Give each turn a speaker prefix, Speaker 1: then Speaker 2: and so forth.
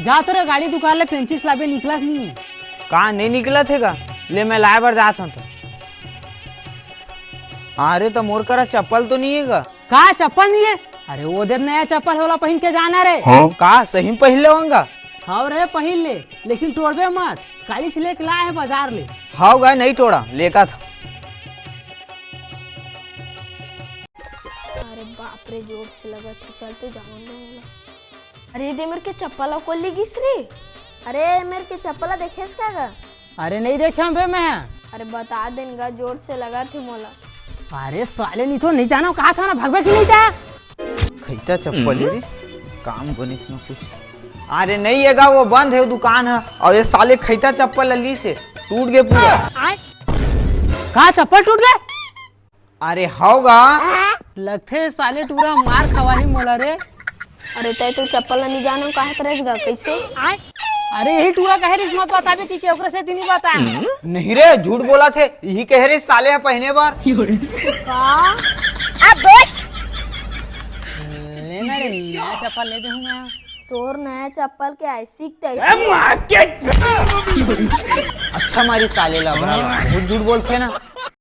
Speaker 1: जा तो रे गाड़ी दुकान ले पेंचिस लाबे निकला नहीं।
Speaker 2: कहाँ नहीं निकला थे का? ले मैं लाए बार जाता हूँ तो। अरे तो मोर करा चप्पल तो नहीं है का?
Speaker 1: का चप्पल नहीं है? अरे वो दिन नया चप्पल होला पहन के जाना रे।
Speaker 2: हाँ? का सही में पहन ले होगा?
Speaker 1: हाँ रे पहन ले, लेकिन तोड़बे मत। काली से लेके लाए है बाजार ले।
Speaker 2: हाँ गा नहीं तोड़ा, लेका था।
Speaker 3: अरे बाप रे जोर से लगा था, चल तो जाऊंगा। अरे दे मेरे के चप्पल को लेगिस रे। अरे मेरे के चप्पल देखेस का?
Speaker 1: अरे नहीं देखे हम बे मैं।
Speaker 3: अरे बता देगा, जोर से लगा थी मोला।
Speaker 1: अरे साले नहीं तो नहीं जाना, कहा था ना भगवे की नहीं था।
Speaker 2: खैता चप्पल रे, काम बनिस ना कुछ। अरे नहीं है गा, वो बंद है, वो दुकान है। और ये साले खैता चप्पल ली से टूट गए पूरा।
Speaker 1: कहा चप्पल टूट गए?
Speaker 2: अरे होगा
Speaker 1: लगते साले टूरा मार खवाही मोला रे।
Speaker 3: अरे तय तो चप्पल नहीं जाना कहा तरसगा कैसे?
Speaker 1: अरे यही टूरा कहे रिस मत बताबे कि केकरे से नहीं बता।
Speaker 2: नहीं रे, झूठ बोला थे, यही कह रहे साले है पहने बार।
Speaker 3: का?
Speaker 1: लेना रे, नया चप्पल ले दूं मैं।
Speaker 3: तोर नया चप्पल के ऐसी
Speaker 2: अच्छा मारी साले ला, झूठ बोलते ना।